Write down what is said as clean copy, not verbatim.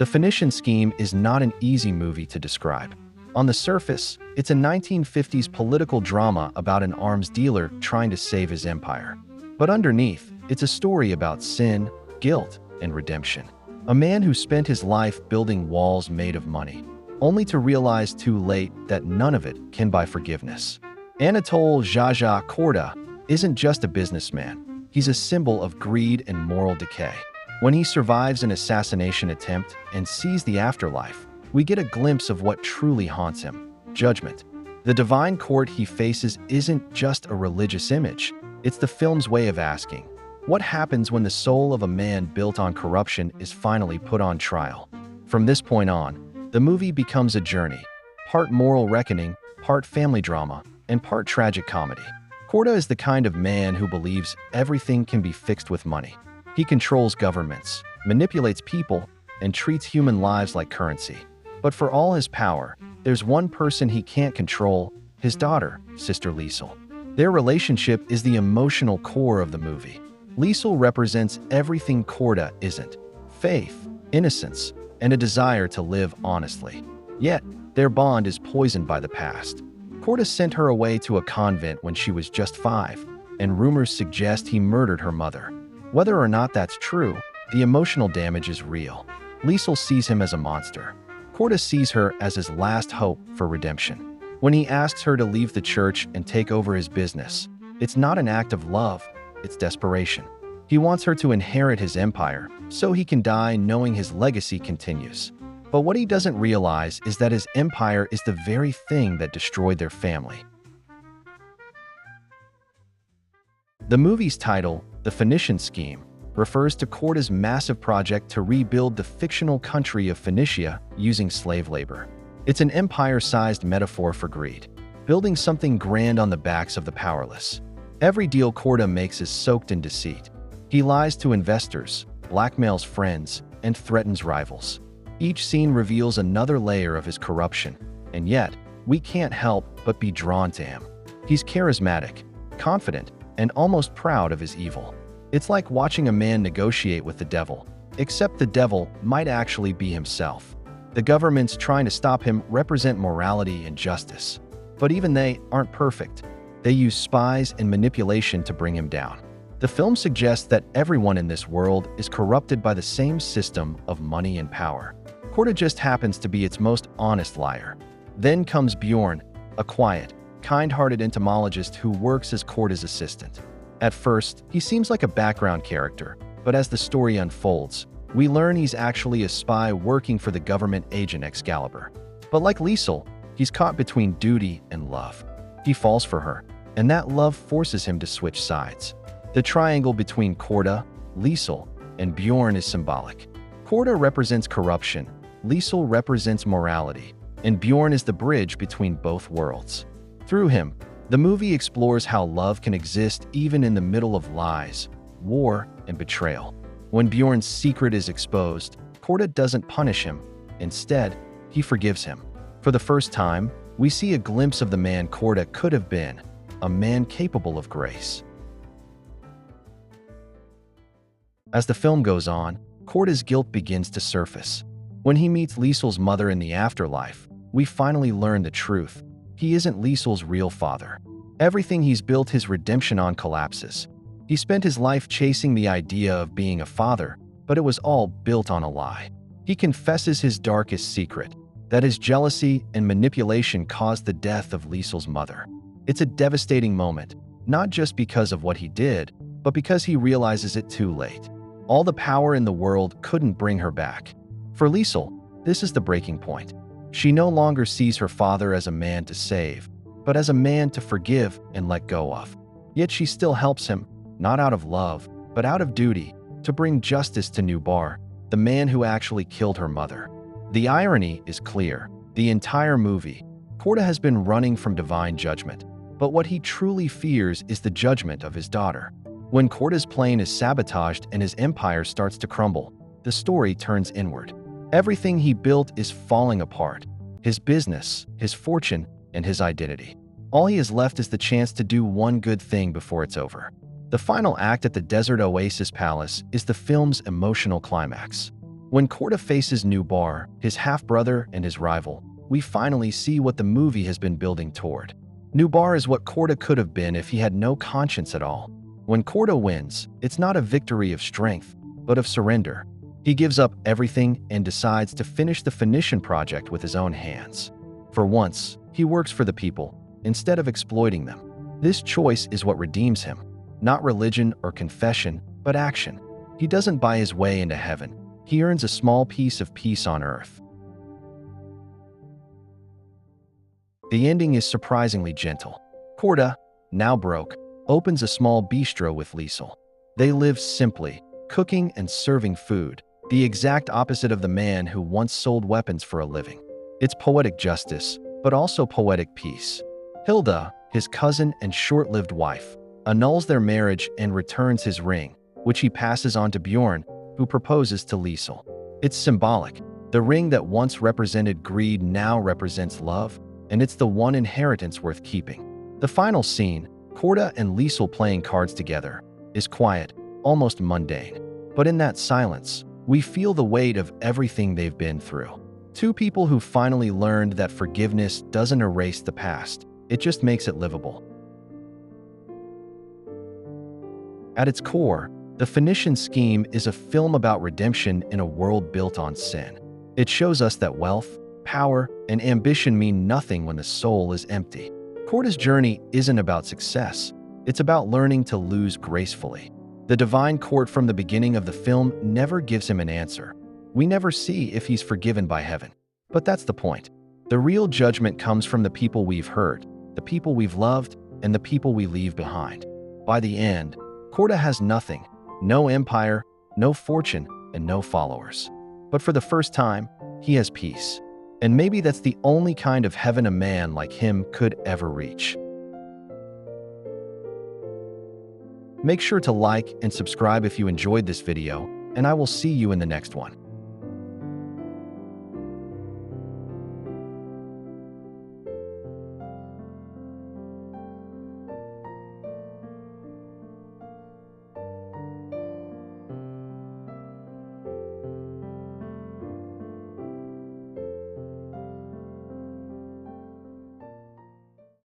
The Phoenician Scheme is not an easy movie to describe. On the surface, it's a 1950s political drama about an arms dealer trying to save his empire. But underneath, it's a story about sin, guilt, and redemption. A man who spent his life building walls made of money, only to realize too late that none of it can buy forgiveness. Anatole Zsa-Zsa Korda isn't just a businessman. He's a symbol of greed and moral decay. When he survives an assassination attempt and sees the afterlife, we get a glimpse of what truly haunts him: judgment. The divine court he faces isn't just a religious image. It's the film's way of asking, what happens when the soul of a man built on corruption is finally put on trial? From this point on, the movie becomes a journey, part moral reckoning, part family drama, and part tragic comedy. Korda is the kind of man who believes everything can be fixed with money. He controls governments, manipulates people, and treats human lives like currency. But for all his power, there's one person he can't control: his daughter, Sister Liesl. Their relationship is the emotional core of the movie. Liesl represents everything Korda isn't: faith, innocence, and a desire to live honestly. Yet, their bond is poisoned by the past. Korda sent her away to a convent when she was just 5, and rumors suggest he murdered her mother. Whether or not that's true, the emotional damage is real. Liesl sees him as a monster. Korda sees her as his last hope for redemption. When he asks her to leave the church and take over his business, it's not an act of love, it's desperation. He wants her to inherit his empire so he can die knowing his legacy continues. But what he doesn't realize is that his empire is the very thing that destroyed their family. The movie's title, The Phoenician Scheme, refers to Korda's massive project to rebuild the fictional country of Phoenicia using slave labor. It's an empire-sized metaphor for greed, building something grand on the backs of the powerless. Every deal Korda makes is soaked in deceit. He lies to investors, blackmails friends, and threatens rivals. Each scene reveals another layer of his corruption, and yet, we can't help but be drawn to him. He's charismatic, confident, and almost proud of his evil. It's like watching a man negotiate with the devil, except the devil might actually be himself. The governments trying to stop him represent morality and justice. But even they aren't perfect. They use spies and manipulation to bring him down. The film suggests that everyone in this world is corrupted by the same system of money and power. Korda just happens to be its most honest liar. Then comes Bjørn, a quiet, kind-hearted entomologist who works as Korda's assistant. At first, he seems like a background character, but as the story unfolds, we learn he's actually a spy working for the government agent Excalibur. But like Liesl, he's caught between duty and love. He falls for her, and that love forces him to switch sides. The triangle between Korda, Liesl, and Bjørn is symbolic. Korda represents corruption, Liesl represents morality, and Bjørn is the bridge between both worlds. Through him, the movie explores how love can exist even in the middle of lies, war, and betrayal. When Bjørn's secret is exposed, Korda doesn't punish him. Instead, he forgives him. For the first time, we see a glimpse of the man Korda could have been, a man capable of grace. As the film goes on, Korda's guilt begins to surface. When he meets Liesl's mother in the afterlife, we finally learn the truth. He isn't Liesl's real father. Everything he's built his redemption on collapses. He spent his life chasing the idea of being a father, but it was all built on a lie. He confesses his darkest secret, that his jealousy and manipulation caused the death of Liesl's mother. It's a devastating moment, not just because of what he did, but because he realizes it too late. All the power in the world couldn't bring her back. For Liesl, this is the breaking point. She no longer sees her father as a man to save, but as a man to forgive and let go of. Yet she still helps him, not out of love, but out of duty, to bring justice to Nubar, the man who actually killed her mother. The irony is clear. The entire movie, Korda has been running from divine judgment, but what he truly fears is the judgment of his daughter. When Korda's plane is sabotaged and his empire starts to crumble, the story turns inward. Everything he built is falling apart: his business, his fortune, and his identity. All he has left is the chance to do one good thing before it's over. The final act at the desert oasis palace is the film's emotional climax. When Korda faces Nubar, his half-brother and his rival, we finally see what the movie has been building toward. Nubar is what Korda could have been if he had no conscience at all. When Korda wins, it's not a victory of strength, but of surrender. He gives up everything and decides to finish the Phoenician project with his own hands. For once, he works for the people, instead of exploiting them. This choice is what redeems him. Not religion or confession, but action. He doesn't buy his way into heaven. He earns a small piece of peace on earth. The ending is surprisingly gentle. Korda, now broke, opens a small bistro with Liesl. They live simply, cooking and serving food, the exact opposite of the man who once sold weapons for a living. It's poetic justice, but also poetic peace. Hilda, his cousin and short-lived wife, annuls their marriage and returns his ring, which he passes on to Bjørn, who proposes to Liesl. It's symbolic. The ring that once represented greed now represents love, and it's the one inheritance worth keeping. The final scene, Korda and Liesl playing cards together, is quiet, almost mundane. But in that silence, we feel the weight of everything they've been through. Two people who finally learned that forgiveness doesn't erase the past, it just makes it livable. At its core, the Phoenician Scheme is a film about redemption in a world built on sin. It shows us that wealth, power, and ambition mean nothing when the soul is empty. Korda's journey isn't about success. It's about learning to lose gracefully. The divine court from the beginning of the film never gives him an answer. We never see if he's forgiven by heaven. But that's the point. The real judgment comes from the people we've hurt, the people we've loved, and the people we leave behind. By the end, Korda has nothing. No empire, no fortune, and no followers. But for the first time, he has peace. And maybe that's the only kind of heaven a man like him could ever reach. Make sure to like and subscribe if you enjoyed this video, and I will see you in the next one.